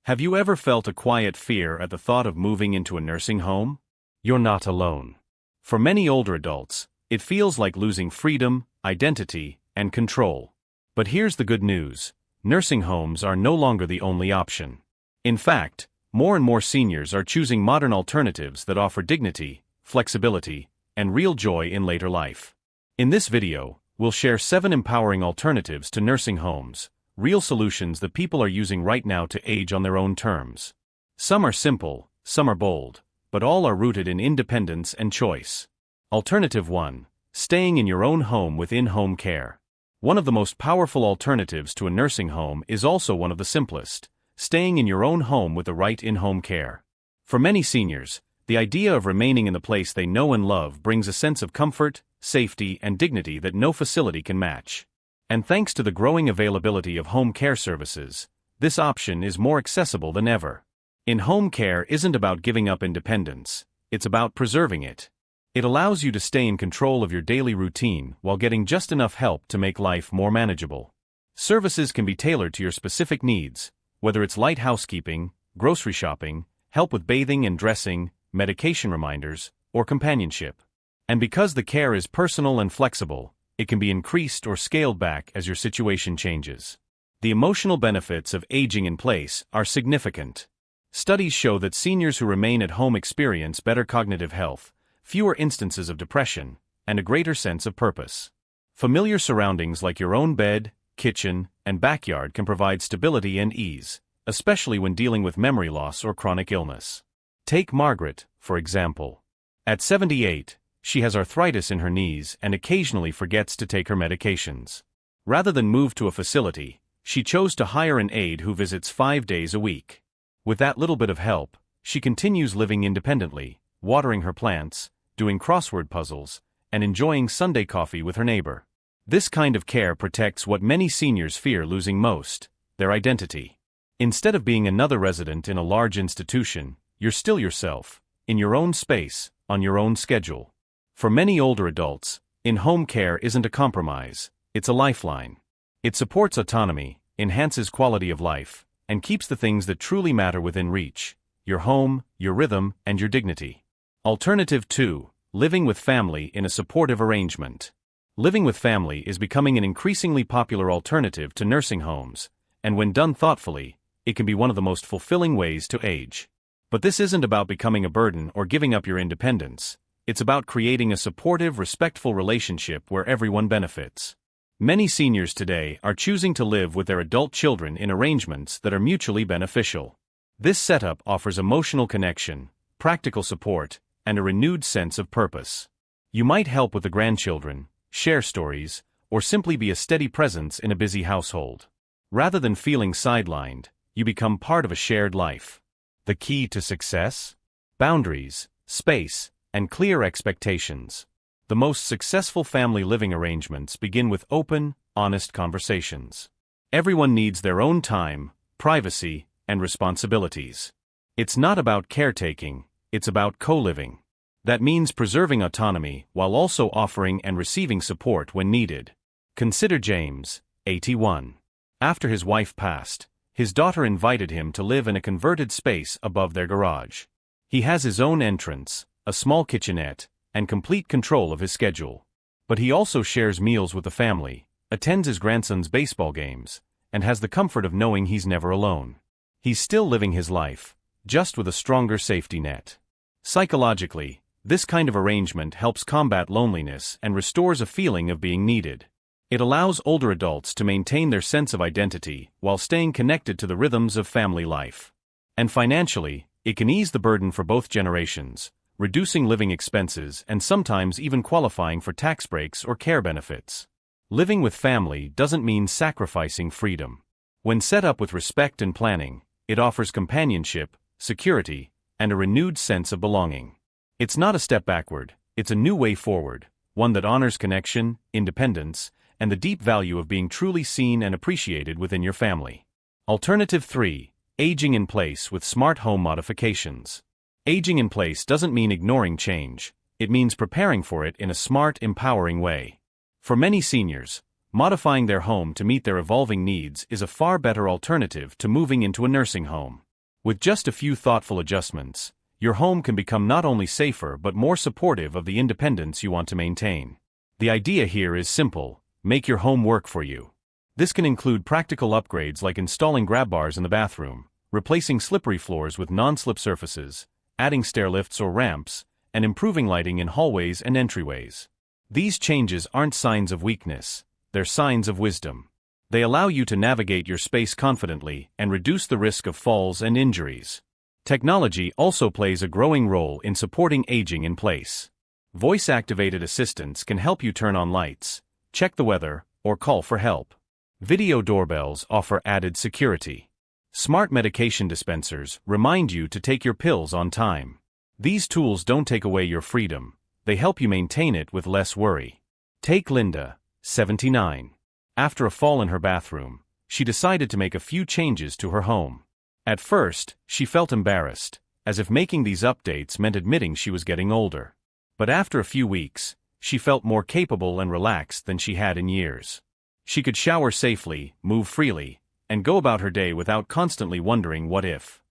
Have you ever felt a quiet fear at the thought of moving into a nursing home? You're not alone. For many older adults, it feels like losing freedom, identity, and control. But here's the good news: nursing homes are no longer the only option. In fact, more and more seniors are choosing modern alternatives that offer dignity, flexibility, and real joy in later life. In this video, we'll share 7 empowering alternatives to nursing homes, real solutions that people are using right now to age on their own terms. Some are simple, some are bold, but all are rooted in independence and choice. Alternative 1. Staying in your own home with in-home care. One of the most powerful alternatives to a nursing home is also one of the simplest: staying in your own home with the right in-home care. For many seniors, the idea of remaining in the place they know and love brings a sense of comfort, safety, and dignity that no facility can match. And thanks to the growing availability of home care services, this option is more accessible than ever. In-home care isn't about giving up independence, it's about preserving it. It allows you to stay in control of your daily routine while getting just enough help to make life more manageable. Services can be tailored to your specific needs, whether it's light housekeeping, grocery shopping, help with bathing and dressing, medication reminders, or companionship. And because the care is personal and flexible, it can be increased or scaled back as your situation changes. The emotional benefits of aging in place are significant. Studies show that seniors who remain at home experience better cognitive health, fewer instances of depression, and a greater sense of purpose. Familiar surroundings like your own bed, kitchen, and backyard can provide stability and ease, especially when dealing with memory loss or chronic illness. Take Margaret, for example. At 78, she has arthritis in her knees and occasionally forgets to take her medications. Rather than move to a facility, she chose to hire an aide who visits 5 days a week. With that little bit of help, she continues living independently, watering her plants, doing crossword puzzles, and enjoying Sunday coffee with her neighbor. This kind of care protects what many seniors fear losing most: their identity. Instead of being another resident in a large institution, you're still yourself, in your own space, on your own schedule. For many older adults, in-home care isn't a compromise, it's a lifeline. It supports autonomy, enhances quality of life, and keeps the things that truly matter within reach: your home, your rhythm, and your dignity. Alternative 2. Living with family in a supportive arrangement. Living with family is becoming an increasingly popular alternative to nursing homes, and when done thoughtfully, it can be one of the most fulfilling ways to age. But this isn't about becoming a burden or giving up your independence. It's about creating a supportive, respectful relationship where everyone benefits. Many seniors today are choosing to live with their adult children in arrangements that are mutually beneficial. This setup offers emotional connection, practical support, and a renewed sense of purpose. You might help with the grandchildren, share stories, or simply be a steady presence in a busy household. Rather than feeling sidelined, you become part of a shared life. The key to success? Boundaries, space, and clear expectations. The most successful family living arrangements begin with open, honest conversations. Everyone needs their own time, privacy, and responsibilities. It's not about caretaking, it's about co-living. That means preserving autonomy while also offering and receiving support when needed. Consider James, 81. After his wife passed, his daughter invited him to live in a converted space above their garage. He has his own entrance, a small kitchenette, and complete control of his schedule. But he also shares meals with the family, attends his grandson's baseball games, and has the comfort of knowing he's never alone. He's still living his life, just with a stronger safety net. Psychologically, this kind of arrangement helps combat loneliness and restores a feeling of being needed. It allows older adults to maintain their sense of identity while staying connected to the rhythms of family life. And financially, it can ease the burden for both generations, reducing living expenses and sometimes even qualifying for tax breaks or care benefits. Living with family doesn't mean sacrificing freedom. When set up with respect and planning, it offers companionship, security, and a renewed sense of belonging. It's not a step backward, it's a new way forward, one that honors connection, independence, and the deep value of being truly seen and appreciated within your family. Alternative 3. Aging in place with smart home modifications. Aging in place doesn't mean ignoring change, it means preparing for it in a smart, empowering way. For many seniors, modifying their home to meet their evolving needs is a far better alternative to moving into a nursing home. With just a few thoughtful adjustments, your home can become not only safer but more supportive of the independence you want to maintain. The idea here is simple: make your home work for you. This can include practical upgrades like installing grab bars in the bathroom, replacing slippery floors with non-slip surfaces, adding stair lifts or ramps, and improving lighting in hallways and entryways. These changes aren't signs of weakness, they're signs of wisdom. They allow you to navigate your space confidently and reduce the risk of falls and injuries. Technology also plays a growing role in supporting aging in place. Voice-activated assistants can help you turn on lights, check the weather, or call for help. Video doorbells offer added security. Smart medication dispensers remind you to take your pills on time. These tools don't take away your freedom, they help you maintain it with less worry. Take Linda, 79. After a fall in her bathroom, she decided to make a few changes to her home. At first, she felt embarrassed, as if making these updates meant admitting she was getting older. But after a few weeks, she felt more capable and relaxed than she had in years. She could shower safely, move freely, and go about her day without constantly wondering what if.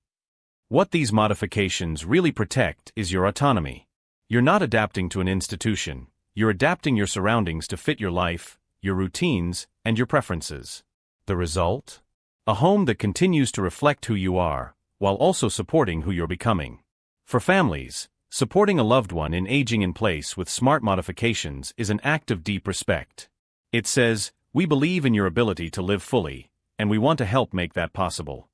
What these modifications really protect is your autonomy. You're not adapting to an institution, you're adapting your surroundings to fit your life, your routines, and your preferences. The result? A home that continues to reflect who you are, while also supporting who you're becoming. For families, supporting a loved one in aging in place with smart modifications is an act of deep respect. It says, "We believe in your ability to live fully, and we want to help make that possible."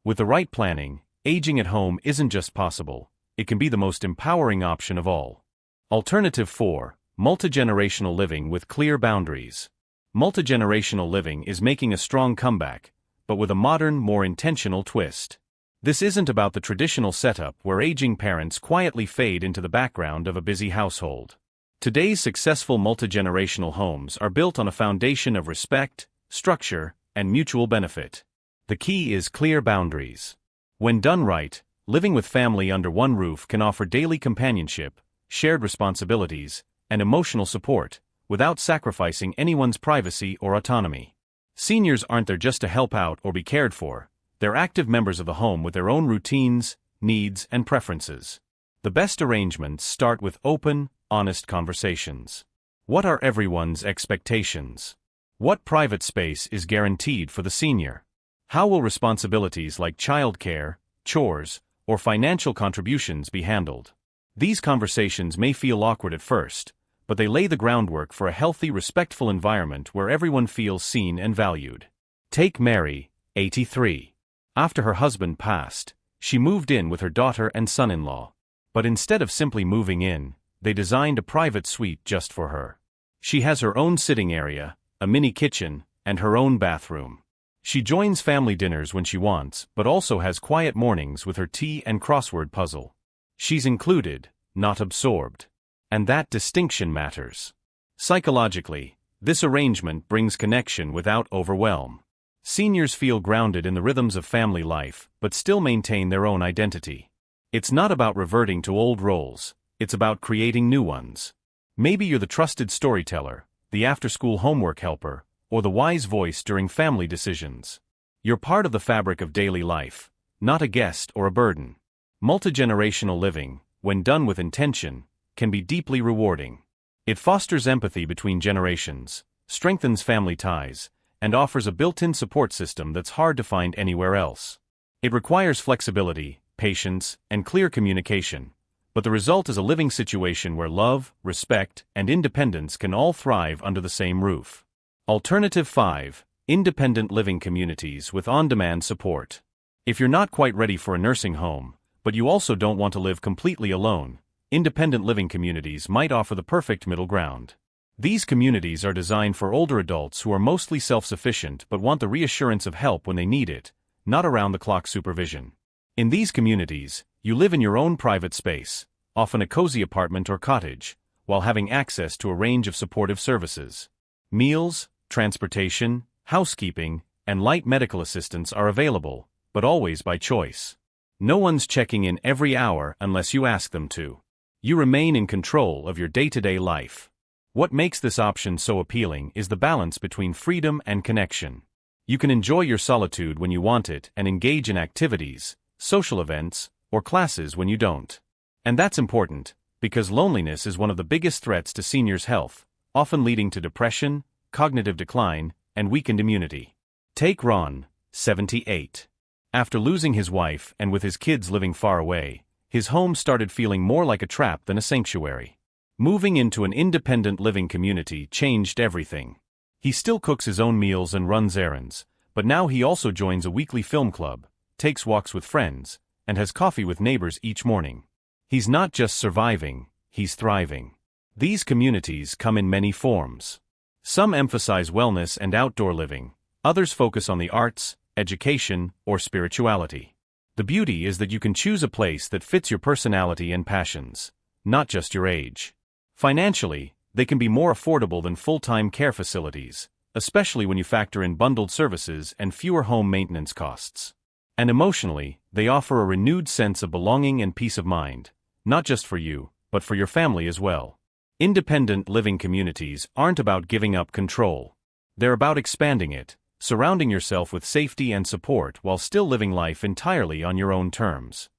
With the right planning, aging at home isn't just possible, it can be the most empowering option of all. Alternative 4. Multigenerational living with clear boundaries. Multigenerational living is making a strong comeback, but with a modern, more intentional twist. This isn't about the traditional setup where aging parents quietly fade into the background of a busy household. Today's successful multigenerational homes are built on a foundation of respect, structure, and mutual benefit. The key is clear boundaries. When done right, living with family under one roof can offer daily companionship, shared responsibilities, and emotional support, without sacrificing anyone's privacy or autonomy. Seniors aren't there just to help out or be cared for, they're active members of the home with their own routines, needs, and preferences. The best arrangements start with open, honest conversations. What are everyone's expectations? What private space is guaranteed for the senior? How will responsibilities like childcare, chores, or financial contributions be handled? These conversations may feel awkward at first, but they lay the groundwork for a healthy, respectful environment where everyone feels seen and valued. Take Mary, 83. After her husband passed, she moved in with her daughter and son-in-law. But instead of simply moving in, they designed a private suite just for her. She has her own sitting area, a mini kitchen, and her own bathroom. She joins family dinners when she wants, but also has quiet mornings with her tea and crossword puzzle. She's included, not absorbed. And that distinction matters. Psychologically, this arrangement brings connection without overwhelm. Seniors feel grounded in the rhythms of family life, but still maintain their own identity. It's not about reverting to old roles, it's about creating new ones. Maybe you're the trusted storyteller, the after-school homework helper, or the wise voice during family decisions. You're part of the fabric of daily life, not a guest or a burden. Multigenerational living, when done with intention, can be deeply rewarding. It fosters empathy between generations, strengthens family ties, and offers a built-in support system that's hard to find anywhere else. It requires flexibility, patience, and clear communication, but the result is a living situation where love, respect, and independence can all thrive under the same roof. Alternative 5. Independent living communities with on-demand support. If you're not quite ready for a nursing home, but you also don't want to live completely alone, independent living communities might offer the perfect middle ground. These communities are designed for older adults who are mostly self-sufficient but want the reassurance of help when they need it, not around-the-clock supervision. In these communities, you live in your own private space, often a cozy apartment or cottage, while having access to a range of supportive services. Meals, transportation, housekeeping, and light medical assistance are available, but always by choice. No one's checking in every hour unless you ask them to. You remain in control of your day-to-day life. What makes this option so appealing is the balance between freedom and connection. You can enjoy your solitude when you want it and engage in activities, social events, or classes when you don't. And that's important, because loneliness is one of the biggest threats to seniors' health, often leading to depression, cognitive decline, and weakened immunity. Take Ron, 78. After losing his wife and with his kids living far away, his home started feeling more like a trap than a sanctuary. Moving into an independent living community changed everything. He still cooks his own meals and runs errands, but now he also joins a weekly film club, takes walks with friends, and has coffee with neighbors each morning. He's not just surviving, he's thriving. These communities come in many forms. Some emphasize wellness and outdoor living, others focus on the arts, education, or spirituality. The beauty is that you can choose a place that fits your personality and passions, not just your age. Financially, they can be more affordable than full-time care facilities, especially when you factor in bundled services and fewer home maintenance costs. And emotionally, they offer a renewed sense of belonging and peace of mind, not just for you, but for your family as well. Independent living communities aren't about giving up control. They're about expanding it, surrounding yourself with safety and support while still living life entirely on your own terms.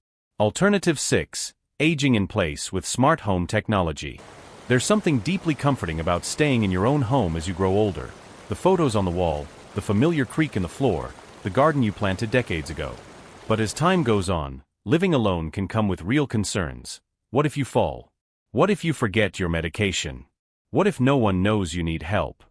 Alternative 6. Aging in place with smart home technology. There's something deeply comforting about staying in your own home as you grow older. The photos on the wall, the familiar creak in the floor, the garden you planted decades ago. But as time goes on, living alone can come with real concerns. What if you fall? What if you forget your medication? What if no one knows you need help?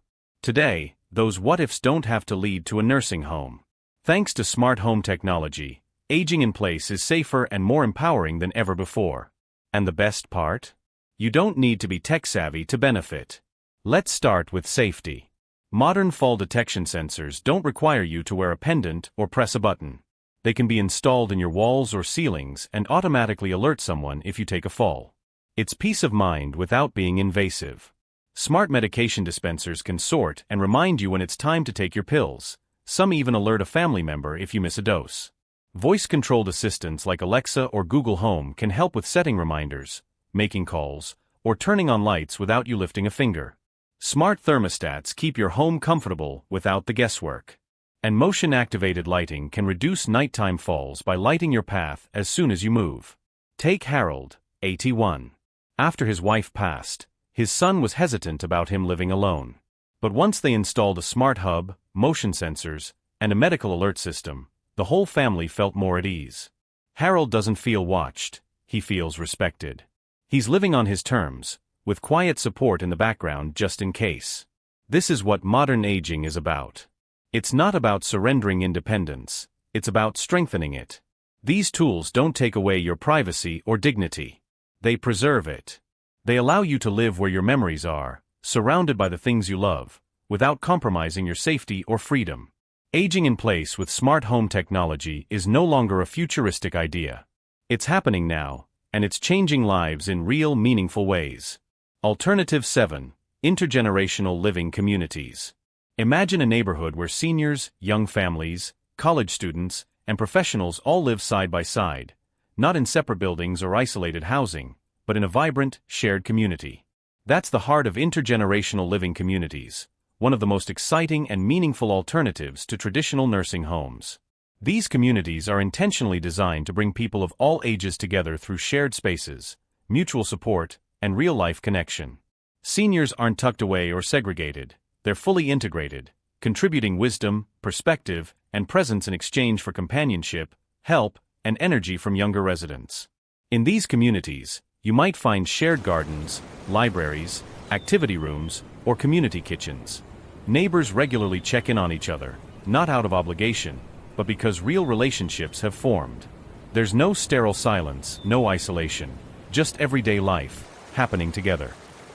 Today, those what-ifs don't have to lead to a nursing home. Thanks to smart home technology, aging in place is safer and more empowering than ever before. And the best part? You don't need to be tech-savvy to benefit. Let's start with safety. Modern fall detection sensors don't require you to wear a pendant or press a button. They can be installed in your walls or ceilings and automatically alert someone if you take a fall. It's peace of mind without being invasive. Smart medication dispensers can sort and remind you when it's time to take your pills. Some even alert a family member if you miss a dose. Voice-controlled assistants like Alexa or Google Home can help with setting reminders, making calls, or turning on lights without you lifting a finger. Smart thermostats keep your home comfortable without the guesswork. And motion-activated lighting can reduce nighttime falls by lighting your path as soon as you move. Take Harold, 81. After his wife passed, his son was hesitant about him living alone. But once they installed a smart hub, motion sensors, and a medical alert system, the whole family felt more at ease. Harold doesn't feel watched, he feels respected. He's living on his terms, with quiet support in the background just in case. This is what modern aging is about. It's not about surrendering independence, it's about strengthening it. These tools don't take away your privacy or dignity. They preserve it. They allow you to live where your memories are, surrounded by the things you love, without compromising your safety or freedom. Aging in place with smart home technology is no longer a futuristic idea. It's happening now, and it's changing lives in real, meaningful ways. Alternative 7. Intergenerational living communities. Imagine a neighborhood where seniors, young families, college students, and professionals all live side by side, not in separate buildings or isolated housing, but in a vibrant, shared community. That's the heart of intergenerational living communities, one of the most exciting and meaningful alternatives to traditional nursing homes. These communities are intentionally designed to bring people of all ages together through shared spaces, mutual support, and real-life connection. Seniors aren't tucked away or segregated, they're fully integrated, contributing wisdom, perspective, and presence in exchange for companionship, help, and energy from younger residents. In these communities, you might find shared gardens, libraries, activity rooms, or community kitchens. Neighbors regularly check in on each other, not out of obligation, but because real relationships have formed. There's no sterile silence, no isolation, just everyday life, happening together.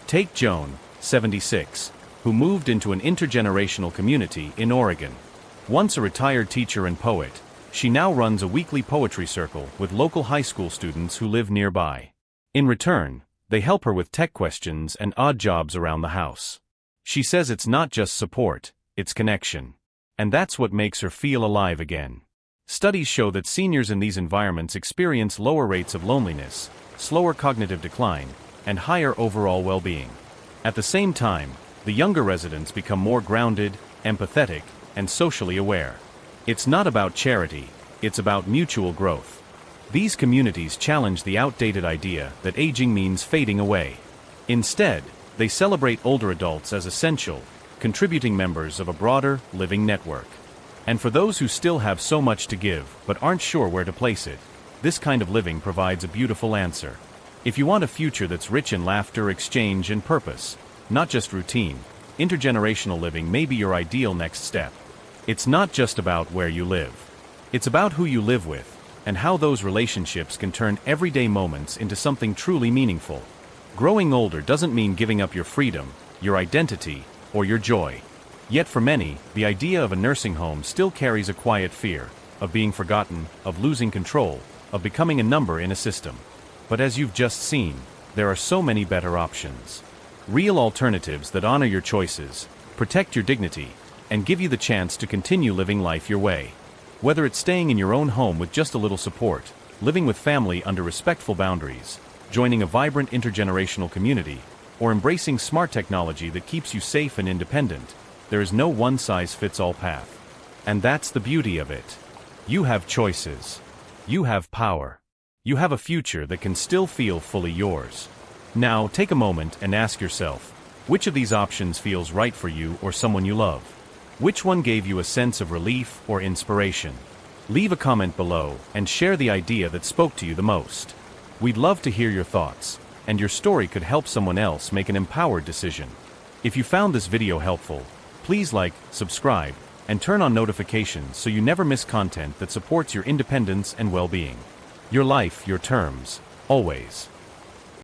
Take Joan, 76, who moved into an intergenerational community in Oregon. Once a retired teacher and poet, she now runs a weekly poetry circle with local high school students who live nearby. In return, they help her with tech questions and odd jobs around the house. She says it's not just support, it's connection. And that's what makes her feel alive again. Studies show that seniors in these environments experience lower rates of loneliness, slower cognitive decline, and higher overall well-being. At the same time, the younger residents become more grounded, empathetic, and socially aware. It's not about charity, it's about mutual growth. These communities challenge the outdated idea that aging means fading away. Instead, they celebrate older adults as essential, contributing members of a broader, living network. And for those who still have so much to give but aren't sure where to place it, this kind of living provides a beautiful answer. If you want a future that's rich in laughter, exchange, and purpose, not just routine, intergenerational living may be your ideal next step. It's not just about where you live. It's about who you live with, and how those relationships can turn everyday moments into something truly meaningful. Growing older doesn't mean giving up your freedom, your identity, or your joy. Yet for many, the idea of a nursing home still carries a quiet fear of being forgotten, of losing control, of becoming a number in a system. But as you've just seen, there are so many better options. Real alternatives that honor your choices, protect your dignity, and give you the chance to continue living life your way. Whether it's staying in your own home with just a little support, living with family under respectful boundaries, joining a vibrant intergenerational community, or embracing smart technology that keeps you safe and independent, there is no one-size-fits-all path. And that's the beauty of it. You have choices. You have power. You have a future that can still feel fully yours. Now, take a moment and ask yourself, which of these options feels right for you or someone you love? Which one gave you a sense of relief or inspiration? Leave a comment below and share the idea that spoke to you the most. We'd love to hear your thoughts, and your story could help someone else make an empowered decision. If you found this video helpful, please like, subscribe, and turn on notifications so you never miss content that supports your independence and well-being. Your life, your terms, always.